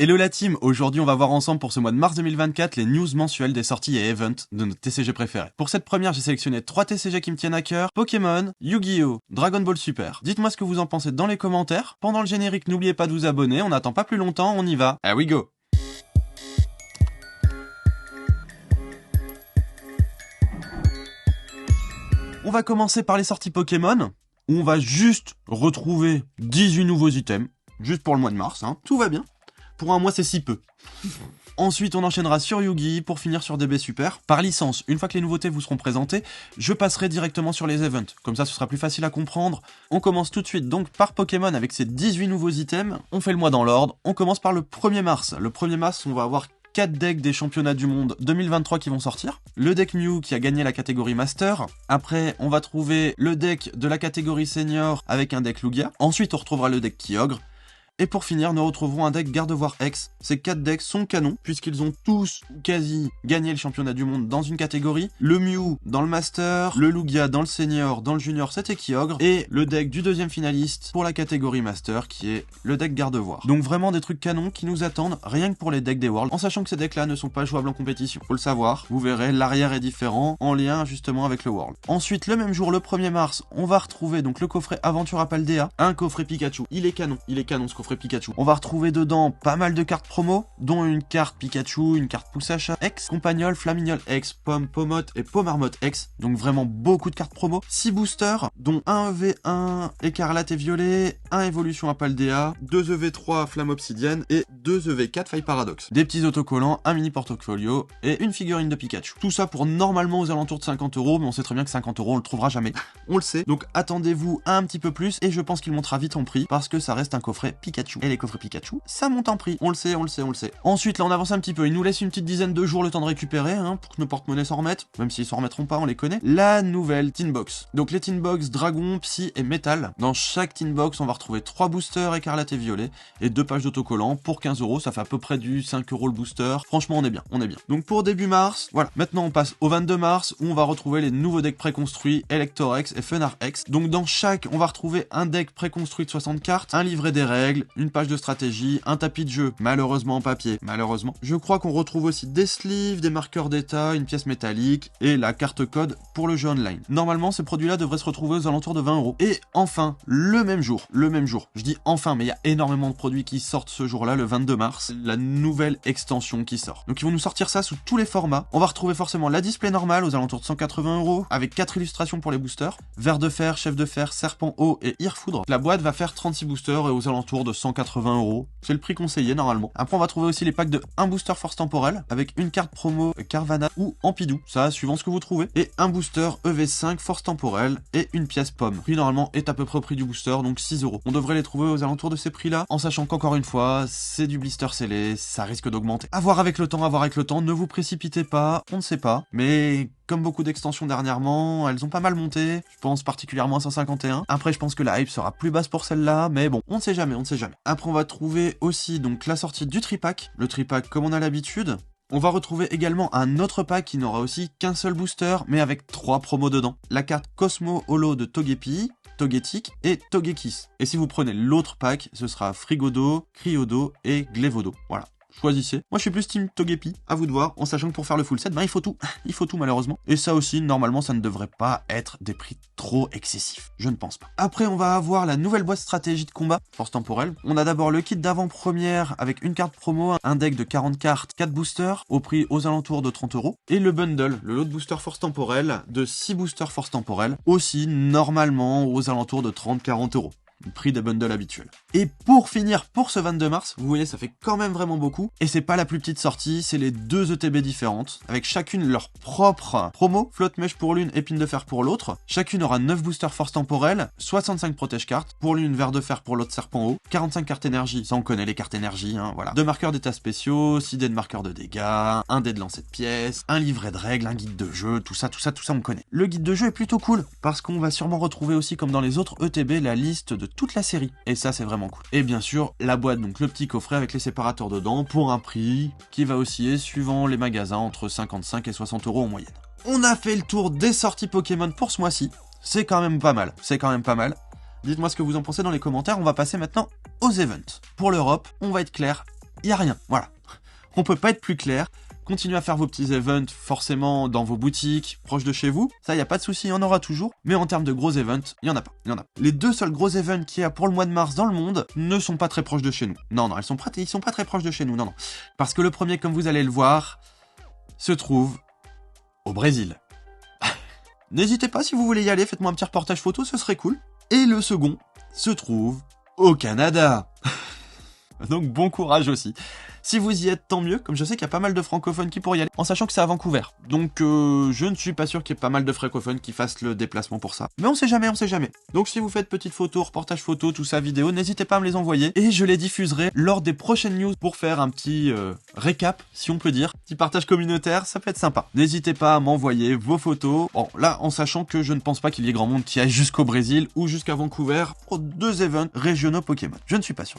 Hello la team, aujourd'hui on va voir ensemble pour ce mois de mars 2024 les news mensuelles des sorties et events de notre TCG préféré. Pour cette première, j'ai sélectionné 3 TCG qui me tiennent à cœur, Pokémon, Yu-Gi-Oh!, Dragon Ball Super. Dites-moi ce que vous en pensez dans les commentaires. Pendant le générique, n'oubliez pas de vous abonner, on n'attend pas plus longtemps, on y va. Here we go. On va commencer par les sorties Pokémon, où on va juste retrouver 18 nouveaux items, juste pour le mois de mars, hein. Tout va bien. Pour un mois, c'est si peu. Ensuite, on enchaînera sur Yu-Gi, pour finir sur DB Super. Par licence, une fois que les nouveautés vous seront présentées, je passerai directement sur les events. Comme ça, ce sera plus facile à comprendre. On commence tout de suite donc par Pokémon avec ses 18 nouveaux items. On fait le mois dans l'ordre. On commence par le 1er mars. Le 1er mars, on va avoir 4 decks des championnats du monde 2023 qui vont sortir. Le deck Mew qui a gagné la catégorie Master. Après, on va trouver le deck de la catégorie Senior avec un deck Lugia. Ensuite, on retrouvera le deck Kyogre. Et pour finir, nous retrouverons un deck Gardevoir X. Ces 4 decks sont canons, puisqu'ils ont tous quasi gagné le championnat du monde dans une catégorie. Le Mew dans le Master, le Lugia dans le Senior, dans le Junior c'était Kyogre, et le deck du deuxième finaliste pour la catégorie Master, qui est le deck Gardevoir. Donc vraiment des trucs canons qui nous attendent, rien que pour les decks des Worlds, en sachant que ces decks-là ne sont pas jouables en compétition. Faut le savoir, vous verrez, l'arrière est différent, en lien justement avec le World. Ensuite, le même jour, le 1er mars, on va retrouver donc le coffret Aventura Paldea, un coffret Pikachu. Il est canon ce coffret Pikachu. On va retrouver dedans pas mal de cartes promo, dont une carte Pikachu, une carte Poussacha X, Compagnol, Flamignol X, Pomme, Pomotte et Pomarmotte X. Donc vraiment beaucoup de cartes promo. 6 boosters, dont un EV1 Écarlate et Violet, un Évolution à Paldea, 2 EV3 Flamme Obsidienne et 2 EV4 Faille Paradoxe. Des petits autocollants, un mini portfolio et une figurine de Pikachu. Tout ça pour normalement aux alentours de 50€, mais on sait très bien que 50€, on le trouvera jamais. On le sait. Donc attendez-vous un petit peu plus et je pense qu'il montera vite en prix parce que ça reste un coffret Pikachu. Et les coffrets Pikachu, ça monte en prix. On le sait. Ensuite, là, on avance un petit peu. Il nous laisse une petite dizaine de jours le temps de récupérer, hein, pour que nos porte-monnaies s'en remettent. Même s'ils s'en remettront pas, on les connaît. La nouvelle Tin Box. Donc, les Tin Box Dragon, Psy et Métal. Dans chaque Tin Box, on va retrouver 3 boosters Écarlate et Violet et 2 pages d'autocollants pour 15€. Ça fait à peu près du 5€ le booster. Franchement, on est bien. Donc, pour début mars, voilà. Maintenant, on passe au 22 mars où on va retrouver les nouveaux decks préconstruits Elector X et Fenard X. Donc, dans chaque, on va retrouver un deck préconstruit de 60 cartes, un livret des règles, une page de stratégie, un tapis de jeu, malheureusement en papier, malheureusement. Je crois qu'on retrouve aussi des sleeves, des marqueurs d'état, une pièce métallique et la carte code pour le jeu online. Normalement, ces produits-là devraient se retrouver aux alentours de 20€. Et enfin, le même jour, je dis enfin, mais il y a énormément de produits qui sortent ce jour-là, le 22 mars, la nouvelle extension qui sort. Donc ils vont nous sortir ça sous tous les formats. On va retrouver forcément la display normale aux alentours de 180€, avec 4 illustrations pour les boosters, Ver de Fer, Chef de Fer, Serpent Haut et Irfoudre. La boîte va faire 36 boosters et aux alentours de 180€. C'est le prix conseillé normalement. Après on va trouver aussi les packs de 1 booster force temporelle avec une carte promo Carvana ou Ampidou, ça suivant ce que vous trouvez, et un booster EV5 force temporelle et une pièce pomme. Le prix normalement est à peu près au prix du booster, donc 6€. On devrait les trouver aux alentours de ces prix là, en sachant qu'encore une fois, c'est du blister scellé, ça risque d'augmenter. À voir avec le temps, ne vous précipitez pas, on ne sait pas, mais comme beaucoup d'extensions dernièrement, elles ont pas mal monté, je pense particulièrement à 151. Après, je pense que la hype sera plus basse pour celle-là, mais bon, on ne sait jamais. Après, on va trouver aussi donc la sortie du tripack. Le tripack comme on a l'habitude. On va retrouver également un autre pack qui n'aura aussi qu'un seul booster, mais avec 3 promos dedans. La carte Cosmo Holo de Togepi, Togetic et Togekiss. Et si vous prenez l'autre pack, ce sera Frigodo, Cryodo et Glevodo. Voilà. Choisissez. Moi, je suis plus team Togepi, à vous de voir, en sachant que pour faire le full set, il faut tout. Il faut tout, malheureusement. Et ça aussi, normalement, ça ne devrait pas être des prix trop excessifs. Je ne pense pas. Après, on va avoir la nouvelle boîte stratégie de combat, force temporelle. On a d'abord le kit d'avant-première avec une carte promo, un deck de 40 cartes, 4 boosters, au prix aux alentours de 30€. Et le bundle, le lot de boosters force temporelle, de 6 boosters force temporelle, aussi, normalement, aux alentours de 30-40€. Le prix des bundles habituels. Et pour finir, pour ce 22 mars, vous voyez, ça fait quand même vraiment beaucoup. Et c'est pas la plus petite sortie, c'est les 2 ETB différentes, avec chacune leur propre promo, flotte mèche pour l'une, épine de fer pour l'autre. Chacune aura 9 boosters force temporelle, 65 protège cartes, pour l'une Ver de Fer, pour l'autre Serpent Haut, 45 cartes énergie, ça on connaît les cartes énergie, hein, voilà. 2 marqueurs d'état spéciaux, 6 dés de marqueurs de dégâts, 1 dé de lancer de pièces, un livret de règles, un guide de jeu, tout ça on connaît. Le guide de jeu est plutôt cool, parce qu'on va sûrement retrouver aussi comme dans les autres ETB la liste de toute la série. Et ça, c'est vraiment cool. Et bien sûr, la boîte, donc le petit coffret avec les séparateurs dedans, pour un prix qui va osciller suivant les magasins entre 55 et 60€ en moyenne. On a fait le tour des sorties Pokémon pour ce mois-ci. C'est quand même pas mal. Dites-moi ce que vous en pensez dans les commentaires. On va passer maintenant aux events. Pour l'Europe, on va être clair, y a rien, voilà. On peut pas être plus clair. Continuez à faire vos petits events, forcément, dans vos boutiques, proches de chez vous. Ça, y a pas de souci, il y en aura toujours. Mais en termes de gros events, il y en a pas. Les 2 seuls gros events qu'il y a pour le mois de mars dans le monde ne sont pas très proches de chez nous. Non, ils sont pas très proches de chez nous, non. Parce que le premier, comme vous allez le voir, se trouve au Brésil. N'hésitez pas, si vous voulez y aller, faites-moi un petit reportage photo, ce serait cool. Et le second se trouve au Canada. Donc bon courage aussi. Si vous y êtes, tant mieux, comme je sais qu'il y a pas mal de francophones qui pourraient y aller, en sachant que c'est à Vancouver. Donc je ne suis pas sûr qu'il y ait pas mal de francophones qui fassent le déplacement pour ça. Mais on sait jamais. Donc si vous faites petites photos, reportages photos, tout ça, vidéo, n'hésitez pas à me les envoyer, et je les diffuserai lors des prochaines news pour faire un petit récap, si on peut dire. Petit partage communautaire, ça peut être sympa. N'hésitez pas à m'envoyer vos photos. Bon, là, en sachant que je ne pense pas qu'il y ait grand monde qui aille jusqu'au Brésil ou jusqu'à Vancouver pour 2 events régionaux Pokémon. Je ne suis pas sûr.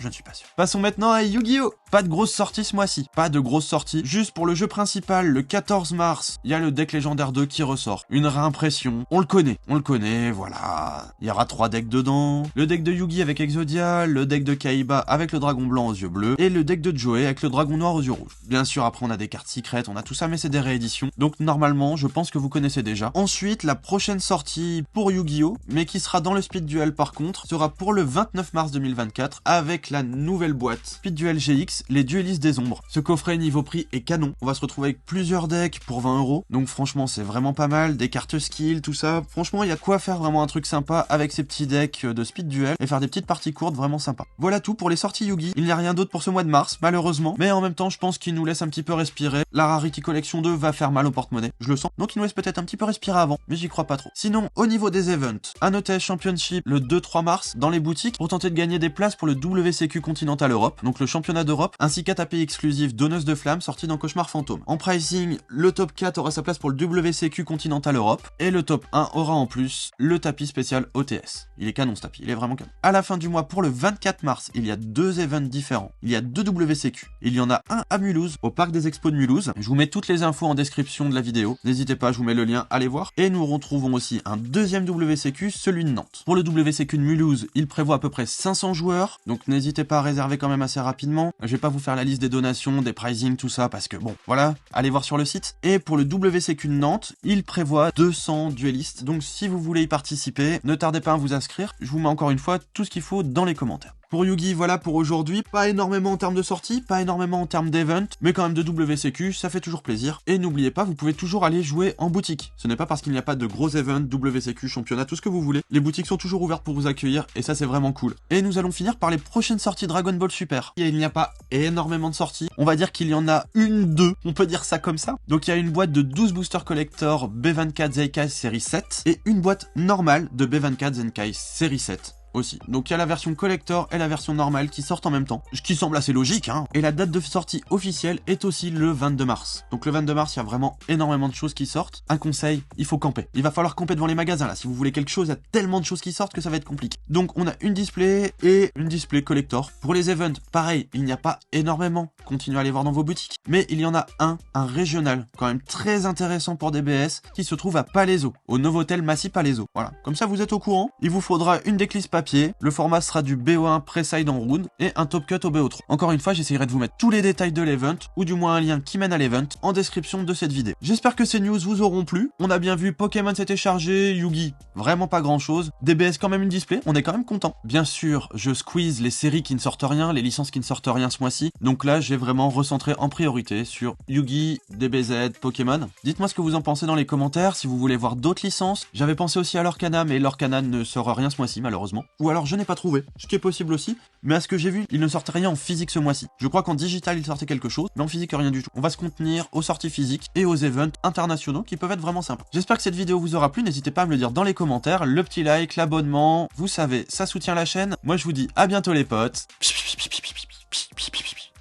Passons maintenant à Yu-Gi-Oh! Pas de grosse sortie ce mois-ci, pas de grosse sortie. Juste pour le jeu principal, le 14 mars, il y a le deck légendaire 2 qui ressort. Une réimpression. On le connaît, voilà. Il y aura 3 decks dedans. Le deck de Yugi avec Exodia, le deck de Kaiba avec le dragon blanc aux yeux bleus, et le deck de Joey avec le dragon noir aux yeux rouges. Bien sûr, après on a des cartes secrètes, on a tout ça, mais c'est des rééditions. Donc normalement, je pense que vous connaissez déjà. Ensuite, la prochaine sortie pour Yu-Gi-Oh! Mais qui sera dans le Speed Duel par contre, sera pour le 29 mars 2024 avec la nouvelle boîte Speed Duel GX, les duellistes des ombres. Ce coffret niveau prix est canon. On va se retrouver avec plusieurs decks pour 20 €. Donc franchement, c'est vraiment pas mal. Des cartes skill, tout ça. Franchement, il y a de quoi faire vraiment un truc sympa avec ces petits decks de Speed Duel et faire des petites parties courtes vraiment sympa. Voilà tout pour les sorties Yugi. Il n'y a rien d'autre pour ce mois de mars, malheureusement. Mais en même temps, je pense qu'il nous laisse un petit peu respirer. La Rarity Collection 2 va faire mal au porte-monnaie. Je le sens. Donc il nous laisse peut-être un petit peu respirer avant. Mais j'y crois pas trop. Sinon, au niveau des events, un ETS Championship le 2-3 mars dans les boutiques pour tenter de gagner des places pour le WCQ Continental Europe. Donc le championnat d'Europe, ainsi qu'un tapis exclusif Donneuse de Flammes sorti dans Cauchemar Fantôme. En pricing, le top 4 aura sa place pour le WCQ Continental Europe, et le top 1 aura en plus le tapis spécial OTS. Il est canon ce tapis, il est vraiment canon. À la fin du mois, pour le 24 mars, il y a 2 events différents. Il y a 2 WCQ. Il y en a un à Mulhouse, au parc des expos de Mulhouse. Je vous mets toutes les infos en description de la vidéo. N'hésitez pas, je vous mets le lien, allez voir. Et nous retrouvons aussi un deuxième WCQ, celui de Nantes. Pour le WCQ de Mulhouse, il prévoit à peu près 500 joueurs, donc n'hésitez pas à réserver quand même assez rapidement. Je vais pas vous faire la liste des donations, des pricing, tout ça, parce que bon, voilà, allez voir sur le site. Et pour le WCQ de Nantes, il prévoit 200 duellistes, donc si vous voulez y participer, ne tardez pas à vous inscrire. Je vous mets encore une fois tout ce qu'il faut dans les commentaires. Pour Yugi, voilà pour aujourd'hui. Pas énormément en termes de sortie, pas énormément en termes d'event, mais quand même de WCQ, ça fait toujours plaisir. Et n'oubliez pas, vous pouvez toujours aller jouer en boutique. Ce n'est pas parce qu'il n'y a pas de gros events, WCQ, championnat, tout ce que vous voulez. Les boutiques sont toujours ouvertes pour vous accueillir, et ça c'est vraiment cool. Et nous allons finir par les prochaines sorties Dragon Ball Super. Et il n'y a pas énormément de sorties. On va dire qu'il y en a 1-2, on peut dire ça comme ça. Donc il y a une boîte de 12 Booster Collector B24 Zenkai série 7, et une boîte normale de B24 Zenkai série 7. Aussi. Donc il y a la version collector et la version normale qui sortent en même temps, ce qui semble assez logique, hein. Et la date de sortie officielle est aussi le 22 mars. Donc le 22 mars, il y a vraiment énormément de choses qui sortent. Un conseil, il faut camper. Il va falloir camper devant les magasins là. Si vous voulez quelque chose, il y a tellement de choses qui sortent que ça va être compliqué. Donc on a une display et une display collector. Pour les events, pareil, il n'y a pas énormément. Continuez à aller voir dans vos boutiques. Mais il y en a un régional, quand même très intéressant pour DBS, qui se trouve à Palaiso, au Novotel Massy Palaiso. Voilà. Comme ça vous êtes au courant. Il vous faudra une decklist papier. Le format sera du BO1 Preside en round et un top cut au BO3. Encore une fois, j'essaierai de vous mettre tous les détails de l'event, ou du moins un lien qui mène à l'event, en description de cette vidéo. J'espère que ces news vous auront plu. On a bien vu, Pokémon s'était chargé, Yugi, vraiment pas grand chose. DBS quand même une display, on est quand même content. Bien sûr, je squeeze les séries qui ne sortent rien, les licences qui ne sortent rien ce mois-ci. Donc là, j'ai vraiment recentré en priorité sur Yugi, DBZ, Pokémon. Dites-moi ce que vous en pensez dans les commentaires, si vous voulez voir d'autres licences. J'avais pensé aussi à Lorcana, mais Lorcana ne sort rien ce mois-ci, malheureusement. Ou alors je n'ai pas trouvé, ce qui est possible aussi, mais à ce que j'ai vu, il ne sortait rien en physique ce mois-ci. Je crois qu'en digital il sortait quelque chose, mais en physique rien du tout. On va se contenir aux sorties physiques et aux events internationaux qui peuvent être vraiment sympas. J'espère que cette vidéo vous aura plu, n'hésitez pas à me le dire dans les commentaires, le petit like, l'abonnement, vous savez, ça soutient la chaîne. Moi je vous dis à bientôt les potes.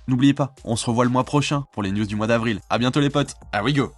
N'oubliez pas, on se revoit le mois prochain pour les news du mois d'avril. À bientôt les potes, ah we go.